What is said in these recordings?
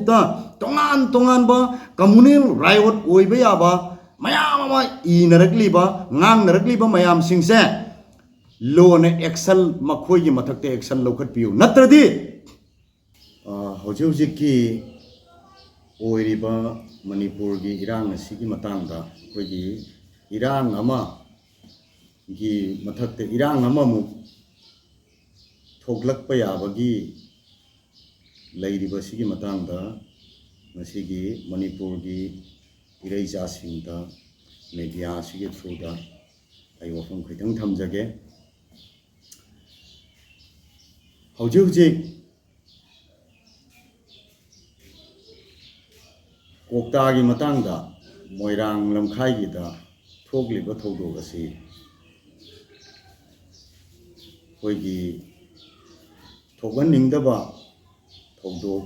फेसबुकता तोंगान तोंगानबा communal right ओइबा याबा मयाम अमा इनरकलीबा ngangnarकलीबा मयाम सिंगसे लोन एक्शन मखोई मथकते एक्शन लौखटपियु नत्रदि हौजे हौजे की ओइरिबा मणिपुर की इरांग असिगी मतंगदा कोई इरांग अमा की मथकते इरांग अमा मु थोकलकपा याबगी लैरिबा सिगी मतंगदा मसिगी मणिपुर की इरैजासिंगदा मीडिया सिगी थ्रूदा आई वफम खितंग थमजगे हौजे हौजे कोक्तागी मतंगदा मोइरांग लमखाईगीदा थोकलिबा थौदोग असि कोइगी थोगनिंगदबा थौदोग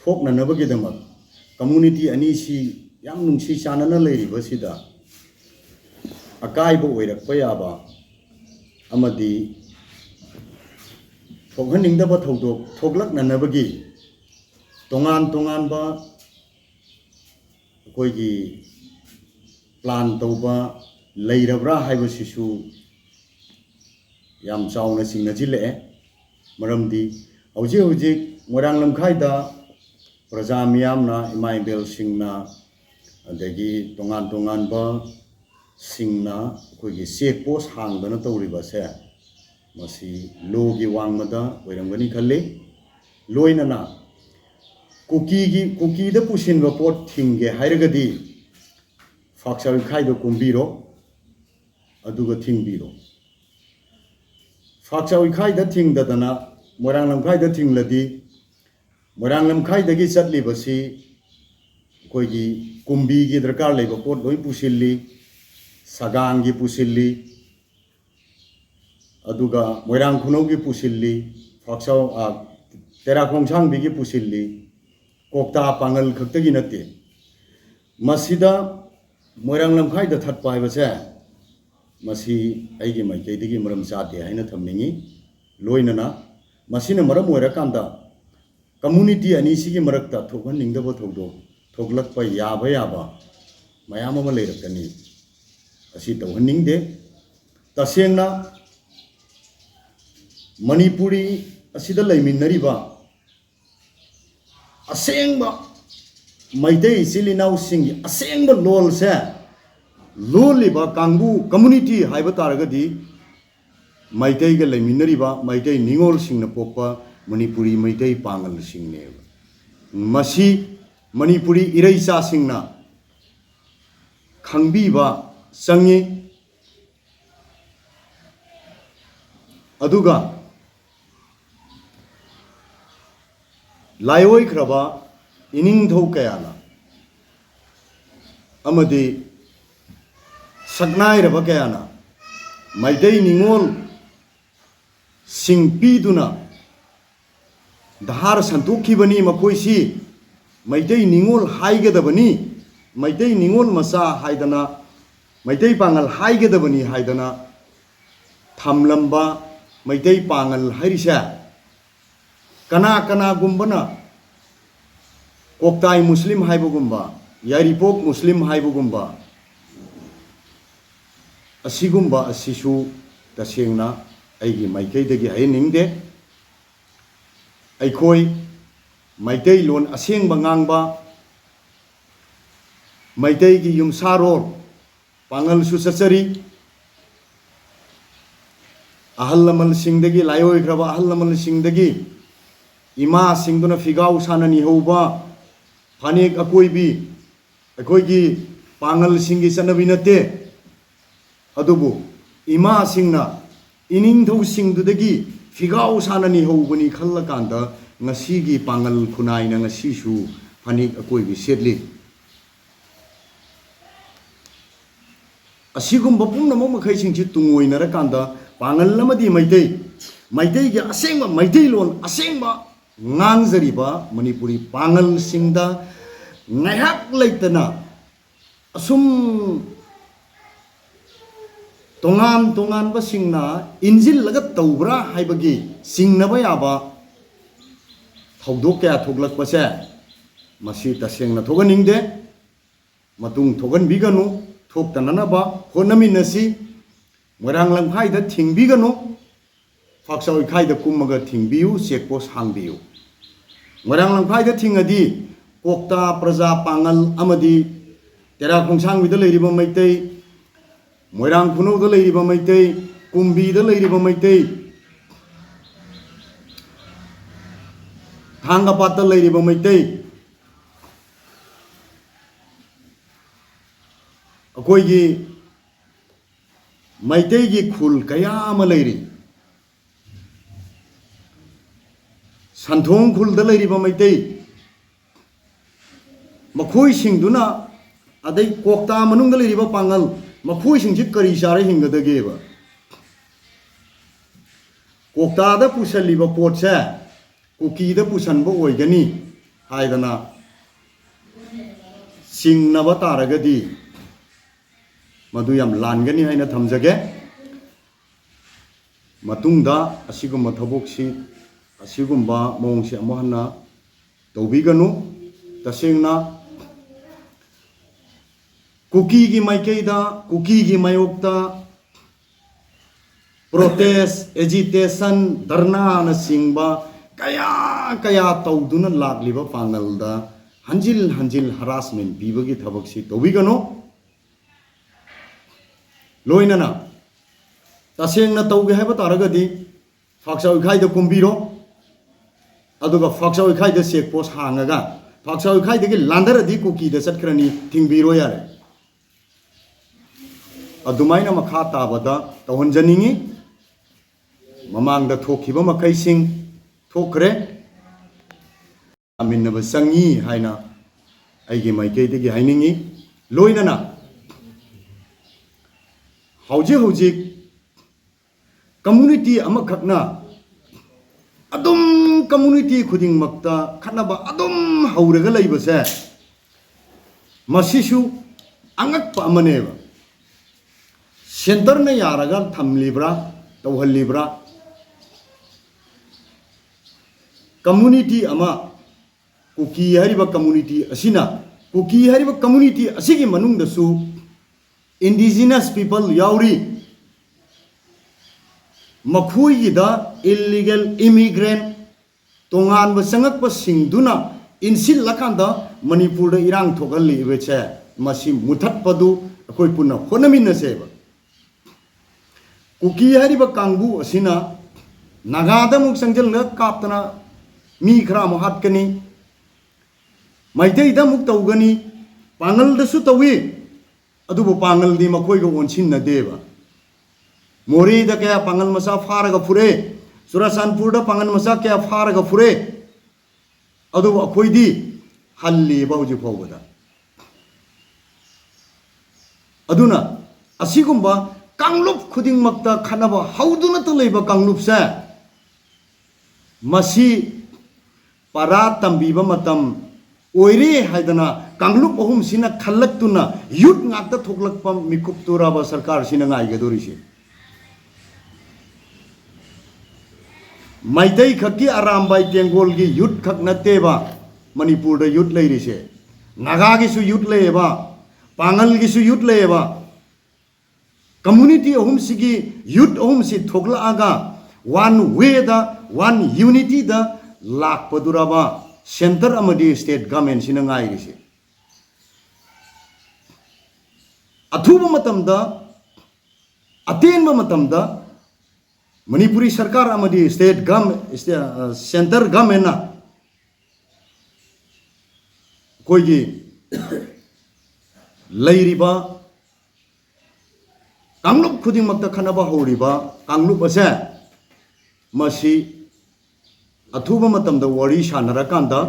थोकननबगीदमक कम्युनिटी अनीसी याम नुंसी चानना लैरिबसिदा अकाइबा ओइरकपा याबा अमदी थोगनिंगदबा थौदोग थोगलकननबगी तोंगान तोंगानबा कोई प्लान तौबा लैरब्रा हाइबसिसु याम चावना सिंगजिले मरमदी हौजे हौजे मोरांग लमखाइदा प्रजा मियामना इमाइबेल सिंगना अदगी तोंगान तोंगानबा सिंगना कोई चेक पोस्ट हांगदना तौरिबसे मसी लोगी वांगमदा ओइरंगनी खल्ले लोइनना cookie the पुसिनबा pot थिंगे हाइरगदी फाक्साल खाइदो कुंबीरो अदुगा थिंगबीरो फाक्साल खाइदा थिंगदना Morang लमखाइदा थिंगलदी Morang लमखाइदगी चटलिबसी कोइगी कुंबीगी दरकार लेबा पोट लोइ पुसिल्ली सगांगी पुसिल्ली अदुगा मोरांग खुनौगी पुसिल्ली फाक्साल तेराखोंसांगबीगी पुसिल्ली कोक्ता पांगल खक्तगी नते मसीदा मोरांग लमखाइदा थटपा हाइबसे मसी आइगी माइकैदगी मरम चाते हाइना थमनिंगी लोइनना मसीना मरम ओइरकांदा कम्युनिटी अनीसिगी मरक्ता थोगनिंगदबा थौदो थोगलकपा याबा याबा मयाम अमा लैरकनी असी तौहनिंगदे तसेंगना मणिपुरी असिदा लैमिन्नरिबा असेंबा मैतै इचिलिनाउ सिंग असेंबा लोल से लोलिबा कांगू कम्युनिटी हाइबा तारगदी मैतै ग लैमिन्नरिबा मैतै निंगोल सिंगना पोकपा मणिपुरी मैतै पांगल सिंगने मसी मणिपुरी इरैचा सिंगना खंगबीबा संगी अदुगा लायोई खरबा इनिंगथौ कयाना अमदी सकनाइरबा कयाना मैतै निंगोल सिंग पीदुना धार संतोखिबनी मखोइसी मैतै निंगोल हाइगदबनी मैतै निंगोल मसा हाइदना मैतै पांगल हाइगदबनी हाइदना थमलंबा मैतै पांगल हाइरिसे कना कना गुम्बना कोक्ताई मुस्लिम हाइबगुम्बा यारिपोक मुस्लिम हाइबगुम्बा असिगुम्बा असिसु तसेंगना अइगी माइकैदगी हाइनिंगदे अइखोई मैतै लोन असेंगबा ngang मैतै की युमसारोर पांगल सुचचरी अहल लमल सिंगदगी लायोइग्रबा अहल लमल सिंगदगी इमा सिंगदुना फिगाउ साननी हौबा फानेक अकोइबी अखोइगी पांगल सिंगी चनबी नते अदुबु इमा सिंगना इनिंगथौ सिंगदुदगी फिगाउ साननी हौबनी खल्लकांदा ngasiगी Pongal खुनाइना ngasisu फानेक अकोइबी सेटली असिगुम्बा पुंगनमक मखैसिंगसि तुंगोइनरकांदा Pongal लमदी Meitei मैतैगी असेंगबा Meitei loan असेंगबा ngangjariba manipuri pangal singda ngayak leitana asum tongan ba singna injil laga tawbra haibagi singnaba yaba thaudok kya thoglak pase masi taseng na thogan ningde matung thogan biganu thok tananaba honaminasi Moirang Lamphai da thingbiganu Phaksawi khai da kumaga thingbiu checkpost hangbiu Moirang Lamphai da thingadi kokta praja pangal amadi tera khongsang wi da leiriba maitei Moirang Khunau da leiriba maitei kumbi da leiriba maitei Thangapat da leiriba maitei akoigi maitei gi khul kaya ama leiri Santhong khul da leiriba maitei makhoi singduna adai kokta manung da leiriba pangal makhoi singji kari sare hingadageba kokta da pusaliba potse kuki da pusanba oigani haidana singnaba taragadi madu yam langani haina thamjage matungda asigumba thaboksi asigumba mongsi amahna tawbiganu tasengna kuki gi maikeida kuki gi mayokta protest agitation dharna na singba kaya kaya tawduna lagliba pangalda hanjil harassment bibagi thabaksi tawbiganu loinana tasengna tawge haiba taragadi Phaksawi khai da kumbiro aduga Phaksawi khai da checkpost hangaga Phaksawi khai da gi landaradi kuki da satkrani thingbiro yare adumaina makha tabada tawhanjaningi mamangda thokhiba makhaising thokre aminnaba sangi haina aigi maikeidagi hainingi loinana hauji community amakhakna adum community khuding makta khanaba adum hauraga leibase masisu angakpa amaneba center na yaraga thamlibra tawhallibra community ama kuki hariba community asina kuki hariba community asigi manungda su indigenous people yauri makhoi da illegal immigrant tongan ba sangak pa singduna insil lakanda manipur da irang thogali beche masi muthat padu akoi punna honamin seba kuki hariba kangbu asina nagada muk sangjal na kaptana mi khra mo hat kani maitei da muk tawgani pangal da su tawi adubu pangal di makhoi ga onsin na deba mori da kaya pangal masa faraga fure Surasanpur da pangal masa kaya faraga fure adubu akhoi di halli ba huji phawada aduna asigumba kanglup khuding makta khanaba hauduna to leiba kanglup sa masi para tambiba matam oire haidana kanglup ohum sina khallaktuna yut ngakta thoklakpa mikup turaba sarkar sina ngai gadorisi maitai khaki arambai tengol gi yut khak nateba manipur da yut leirise naga gi su yut leba pangal gi su yut leba community ohum sigi yut ohum si thokla aga one way da one unity da lak paduraba center amadi state government sina ngai risi athuba matamda atenba matamda manipuri sarkar amadi state government center government na koigi leiriba kanglup khuding makta khanaba horiba kanglup ase masi athuba matamda wari shanara kanda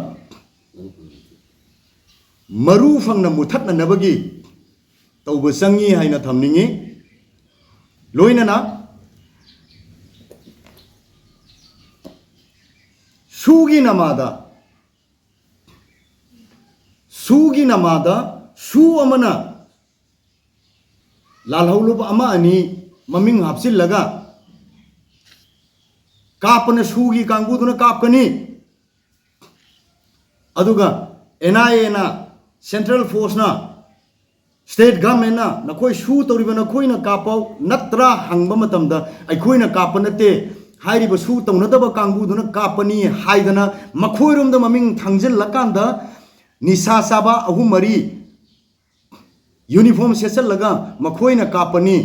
maru fangna muthatna nabagi tawba sangi haina thamningi loinana sugi namada su amana lalhaulub ama ani maming hapsil laga kapana sugi kangbu duna kapkani aduga NIA na Central Force na State Government na nakoi su toriba nakoi na kapau natra hangba matamda aikoi na kapanate hairiba su taunadaba kangbu duna kapani haidana makhoirom da maming thangjil lakanda nisa saba ahum mari uniform sesal laga makhoina kapani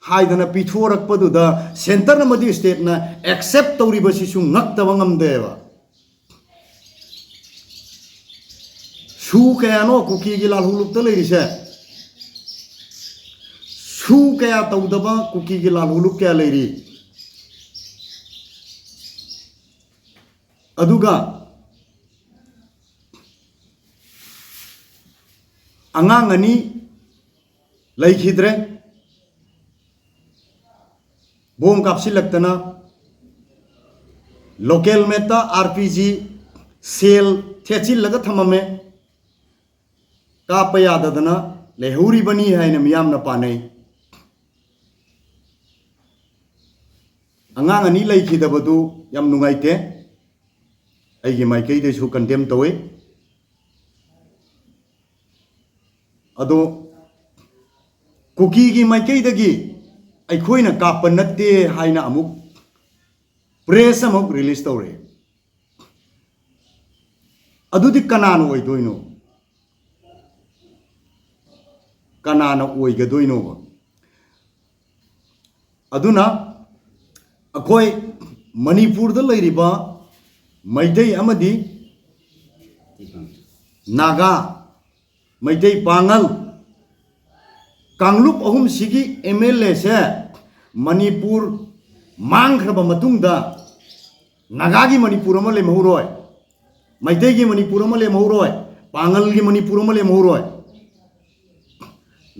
haidana pithorak paduda center na madi state na accept toriba sisu ngaktaba ngamdeba su kaya no kuki gi lal huluk ta leiri se su kaya taudaba kuki gi lal huluk kaya leiri aduga angang ani laikhidre bom kapsilaktana local meta RPG sel thechil laga thamame kappa yadadana lehuri bani haina miyam na panai angang ani laikhidabadu yam nungaite aigi maikei de su condemn towe ado kuki gi maikei dagi aikhoina kappa natte haina amuk press amuk release tore adudi kanano oidoino kanana oigadoino aduna akhoi manipur da leiriba maitei amadi naga maitei pangal kanglup ahum sigi MLA se manipur mangkraba matungda naga gi manipur ama le mahuroi maitei gi manipur ama le mahuroi pangal gi manipur ama le mahuroi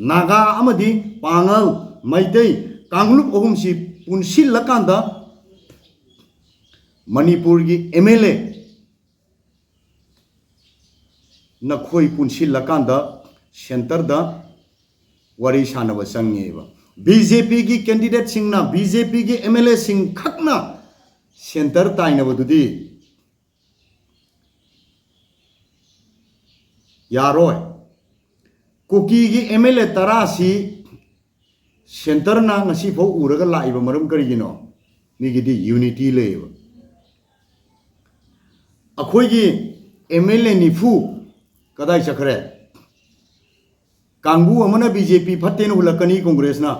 naga amadi pangal maitei kanglup ahum si punsil lakanda manipur gi MLA nakhoi punsil lakanda center da wari sanaba sangeba BJP gi candidate singna BJP gi MLA sing khakna center tainaba dudi yaroi kuki gi MLA tarasi center na ngasi pho uraga laiba maram karigino migidi unity leba akhoi gi MLA nifu kadai chakre kangbu amana BJP phaten hulakani congress na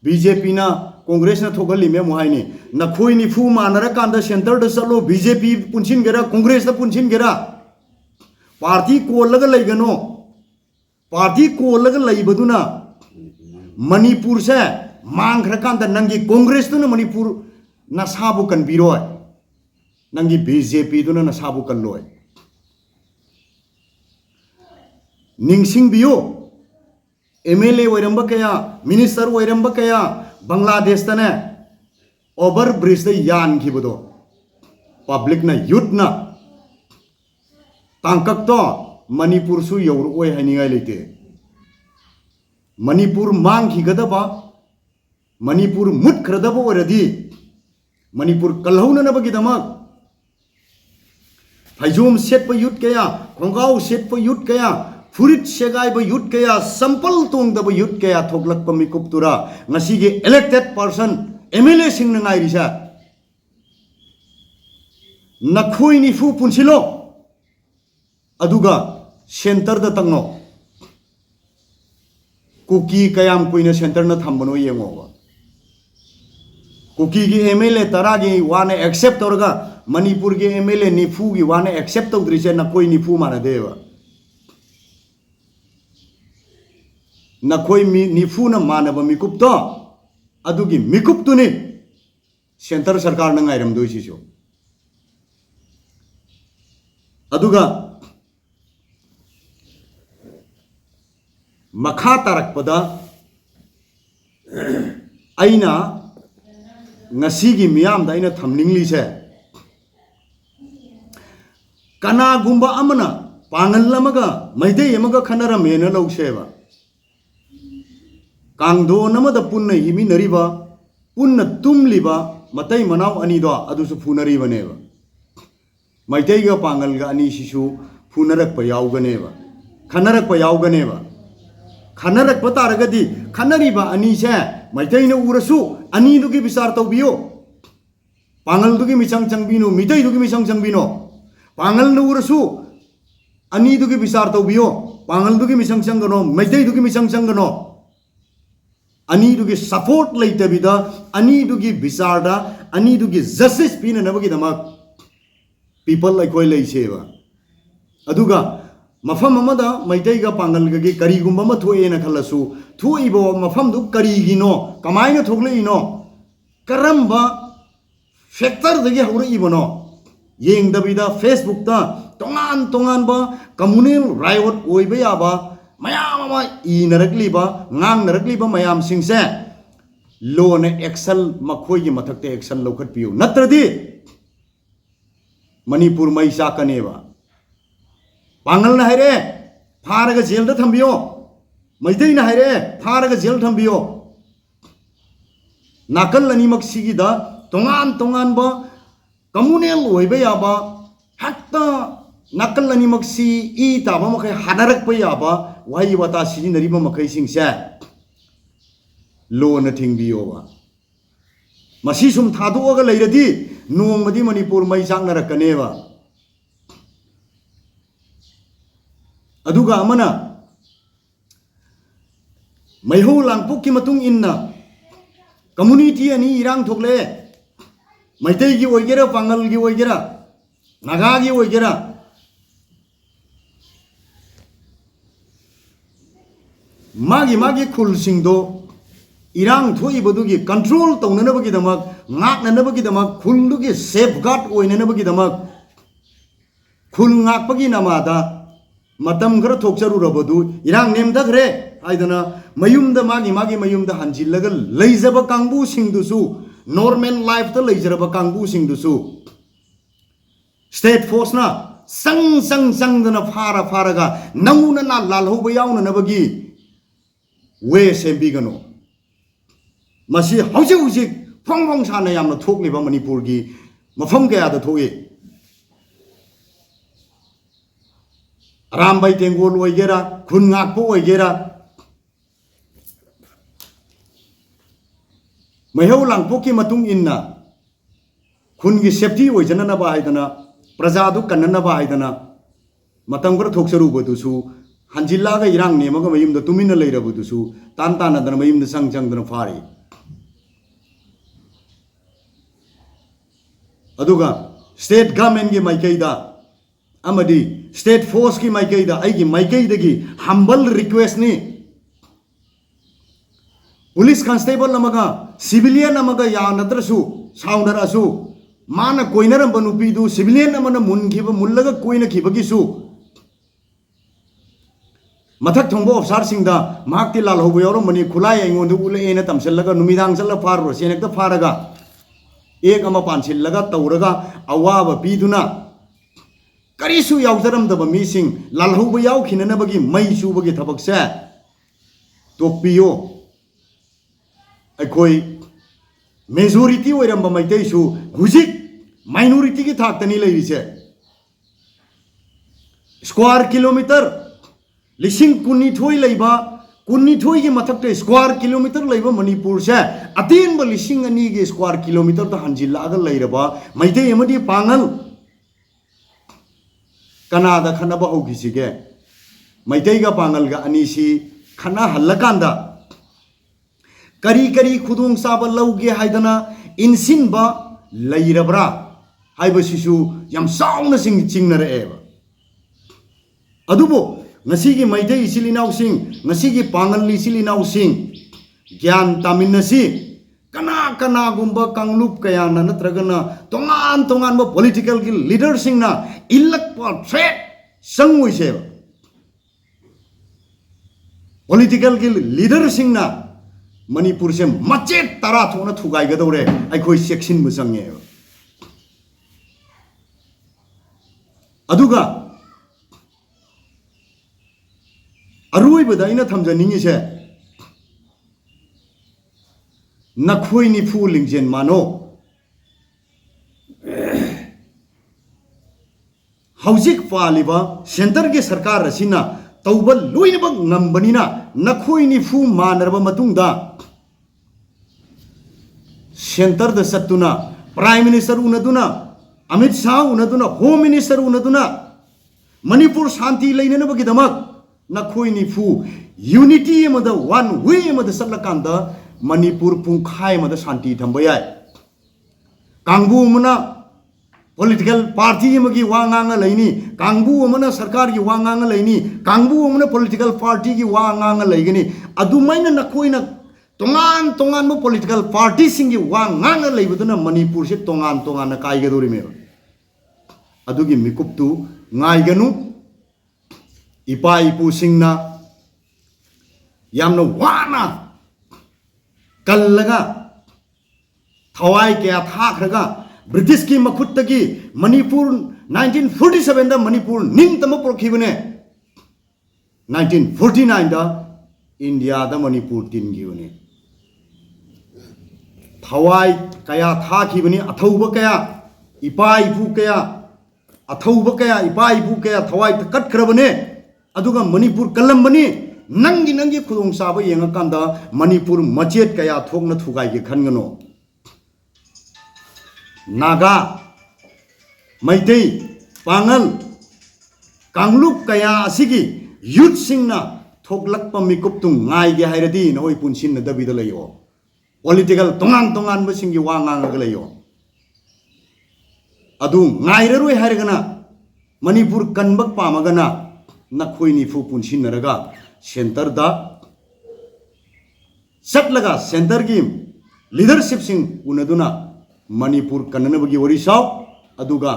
BJP na congress na thogali me muhaini na khoi ni fu manara kanda center da salo BJP punchin gera congress da punchin gera party ko laga laigano party ko laga laibaduna manipur se mangra kanda nangi congress tu na manipur na sabu kan biroi nangi BJP tu na sabu kan loi ningsing biyo MLA oiramba kaya minister oiramba kaya Bangladesh tane over bridge da yan khibodo public na youth na tangkak to manipur su yoru oi haningai lete manipur mang khigadaba manipur mut khradaba oradi manipur kalhauna na bagidama phajum set pa youth kaya khongau set pa youth kaya furit segai ba youth kaya sample tung da ba youth kaya thoklak pa mikup tura ngasi ge elected person MLA sing na ngai risa nakhoi ni fu punsilo aduga center da tangno kuki kayam koina center na thambano yengo ba kuki ge MLA tara ge wane accept torga manipur ge MLA ni fu gi wane accept tawdri se nakhoi ni fu mana deba nakhoi mi nifu na manaba mikup to adugi mikup tu ni center sarkar na ngairam doi siso aduga makha tarak pada aina ngasi gi miyam da aina thamningli se kana gumba amana pangal lamaga maidei amaga khanara mena lauseba kangdo namada punna himi nariba punna tumliba matai manau ani do adusu funari baneba maitai ga pangal ga ani sisu फुनरक यावगनेबा खनरक यावगनेबा खनरक तारगदी खनरीबा अनी से मैतैन उरसु अनी दुगी विचार तौबियो पांगल दुगी मिचंग चंगबिनो मितै दुगी मिचंग चंगबिनो पांगल न उरसु अनी दुगी विचार तौबियो पांगल दुगी मिचंग चंगनो मैतै दुगी मिचंग चंगनो अनी दुगी support लेतबिदा अनी दुगी विचारदा अनी दुगी जस्टिस पिन नबगी दमक पीपल अखोय लेसेबा अदुगा मफम अमदा मैतैगा पांगलगगी करीगुंबा म थोएना खलसु थोइबो मफम दु करीगिनो कमाइना थोगलेइनो करम्बा फैक्टर दगी हौरइबनो येंगदबिदा फेसबुक ता तोंगान तोंगान बा कम्युनल राइट ओइबा याबा मयाम अमा इनरकलिबा ngang मयाम सिंगसे लोन एक्शन मखोइगी मथकते एक्शन लौखटपियो नत्रदि मणिपुर मई चाकनेबा पांगल न हायरे फारग जेल दा थंबियो मैतै न हायरे फारग जेल थंबियो नाकल अनिमक सिगिदा तोंगान तोंगान बा कम्युनल ओइबा याबा हक्ता नाकल अनिमक सी ई ताबा मखै हानरक याबा वही वता सिजिनरिबा मखै सिंगसे लोन थिंबियोबा मसी सुम थादोगा लेरदी नोंमदी मणिपुर मई चाकनरकनेबा अदुगा अमना मैहौ लांगपुक की मतुंग इन्ना कम्युनिटी अनि इरांग थोकले मैतै की ओइगेरा पांगल की ओइगेरा नागा की ओइगेरा मागी मागी खुल सिंगदो इरांग थोइबदुगी control तौननबगी Damak ngaknanabagi damak khuldugi safeguard oinanabagi damak khul ngakpagi namada matam khara thokcharurabadu irang nemdakhre aidana mayumda magi mayumda hanjillaga leijaba kangbu singdusu normal life ta leijaba kangbu singdusu state force na sang dana faraga nauna na lalhoba yauna nabagi we sembigano masi hauji phong sana yamna thokliba manipur gi mafam kaya da thoye rambai tengol oigera khun ngakpo oigera maheu langpo ki matung inna khun gi safety oijana na ba haidana praja du kanna ba haidana matam gar thoksaru bodu su hanjilla ga irang ne maga mayum da tumina leirabu du su tan tan na mayum da sang dana fari अदुगा state government की माइकईदा अमदी state force की माइकईदा आइगी माइकईदगी humble request नि police constable नमगा सिविलियन नमगा या नत्रसु साउंडरसु माना कोइनरम बनुपीदु सिविलियन नमना मुनखिब मुल्लगा कोइना खिबगिसु मथक थोंबो ऑफिसर सिंगदा माकति लालहोबो यारो मनि खुलाय एंगोंदु उलेना तमसेलगा नुमिदांग चला फारो सेनेक्ता फारगा एक अमा पानसिलगा तौरगा अवाब पीदुना करीसु यावजरमदब मीसिंग लालहौब यावखिननबगी मई सुबगी थबकसे तोपियो अखोई मेजोरिटी ओइरंब मैतैसु हुजिक माइनॉरिटी की थाक्तनी लेरिसे स्क्वायर किलोमीटर लिसिंग कुन्निथोई लेबा कुन्निथोई की मथक्ते स्क्वायर किलोमीटर लेबा मणिपुर से अतीन लिसिंग अनी के स्क्वायर किलोमीटर तो हंजिल्लागा लेरबा मैते यमदी पांगल कनादा खनबा होगिसिगे मैते गा पांगल गा अनीसी खना हल्लकांदा करी करी खुदुंग साबा लौगे हाइदना इनसिनबा लेरबरा हाइबसिसु यम साउना सिंग चिंगनरेबा अदुबो नसीगी मैते इसिलिनाउ सिंग नसीगी पांगल इसिलिनाउ सिंग ज्ञान तामिनसी कना कना गुंबा कांगलुप कया नत्रगना तोंगान तोंगान बा पॉलिटिकल की लीडर सिंग ना इलक पर थ्रेट संगुइसे पॉलिटिकल की लीडर सिंग ना मणिपुर से मचे तरा थोना थुगाई गदौरे अखोई सेक्शन बुसंगे अदुगा अरुइबदा इना थमजनिंगिसे नखोई निफु लिंजेन मानो हौजिक पालिबा सेंटर के सरकार असिना तौब लोइनबक ngambaniना नखोई निफु मानरबा मतुंगदा सेंटर द सत्तुना प्राइम मिनिस्टर उनदुना अमित शाह उनदुना होम मिनिस्टर उनदुना मणिपुर शांति लेनबगिदमक नखोई निफु यूनिटी मद वन वे मद सल्लकांदा मणिपुर पुंखाय मद शांति थंबा याय कांगबू मना पॉलिटिकल पार्टी की वांगांग लेनी कांगबू अमना सरकार की वांगांग लेनी कांगबू अमना पॉलिटिकल पार्टी की वांगांग लेगनी अदुमाइना नखोइना तोंगान तोंगान मो पॉलिटिकल पार्टी सिंगी वांगांग लेबदुना मणिपुर से तोंगान तोंगान काइगदोरि मेर अदुगी मिकुप्तु ngaiganu ipa ipu singna yamna wana kallaga thawai kya thakhraga British की मखुत की मणिपुर 1947 दा मणिपुर निंगतम पोरखिबने 1949 दा इंडिया दा मणिपुर तिनगिबने थवाई कया थाखिबने अथौब कया इपा इपु कया अथौब कया इपा इपु कया थवाई कटख्रबने अदुगा मणिपुर कलमबनी नंगी नंगी खुदोंग साबा येंगाकांदा मणिपुर मचेत कया थोकना थुगाई के खनगनो नागा मैतै पांगल कांगलुप कया असिगी यूथ सिंगना थोकलक्पा मिकुप तुंग ngaige hairadi noi punsin dabida layo political tongan tongan basingi wangang galayo adu ngairaroi hairagana manipur kanbak pamagana nakhoi ni fu punsin naraga center da satlaga center gi leadership sing unaduna Manipur कन्नबगी वरी साव अदुगा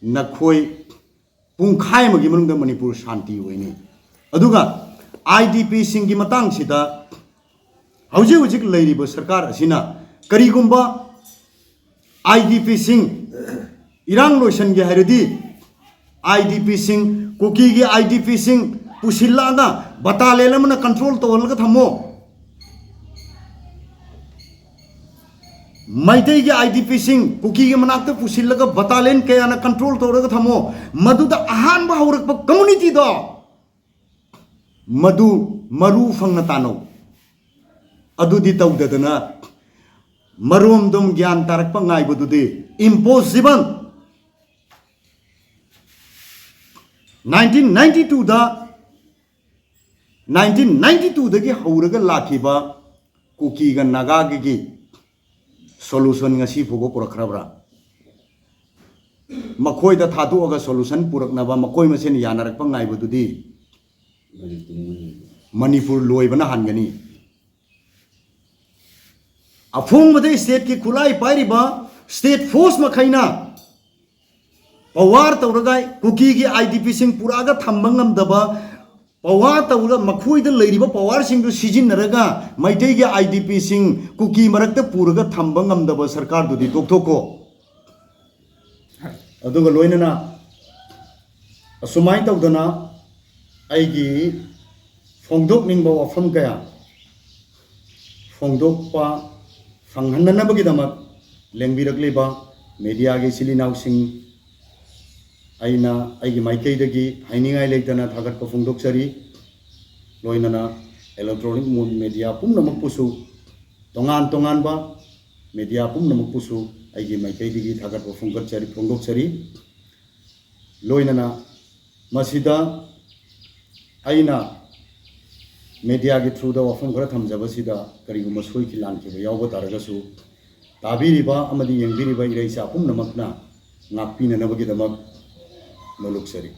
नखोई पुंखाय मगी मनुंग मणिपुर शांति होइनी अदुगा आईडीपी सिंगी मतंग सिदा हौजे हुजिक लैरिबो सरकार असिना करिगुंबा आईडीपी सिंग इरांग लोशन गे हरदी आईडीपी सिंग कुकी गे आईडीपी सिंग पुसिल्लादा बतालेलमना कंट्रोल तोलगा थमो मैतई के आईडीपी सिंग कुकी के मनाक्ते पुसिल्लगा बतालेन कयाना कंट्रोल तोरगा थमो मदुदा अहानबा हौरकपा कम्युनिटी दो मदु मरु फंगना तानो अदुदी तौददना मरोम दुम ज्ञान तारकपा ngaibदुदी इम्पोसिबल 1992 दगी हौरगा लाखिबा कुकी गा नागा गी solution ngasi phugo purakhrabra makoi da thadu aga solution puraknaba makoi masen yanarak pa ngai bududi manipur loibana hangani afung made state ki khulai pairiba state force makhaina power tawragai kuki gi idp sing puraga thambangam daba power tawra makhoi da leiriba power sing du sijin naraga maitei gi idp sing kuki marakta puraga thambangam daba sarkar du di tokthoko aduga loinana asumai tawdana aigi phongdok ningba wafam kaya phongdok pa phanghanna bagi damak lengbirakliba media gi silinau sing aina aigi maikei dagi hainingai leitana thagat pa phongdok sari loinana electronic media pumnamak pusu tongan tongan ba media pumnamak pusu aigi maikei dagi thagat pa phongdok sari loinana masida aina media gi through da wafam khara thamjaba sida kariguma soi ki lan ki yaw ba taragasu tabiriba amadi yengbiriba ireisa pumnamakna ngakpina nabagi damak Noluk seri.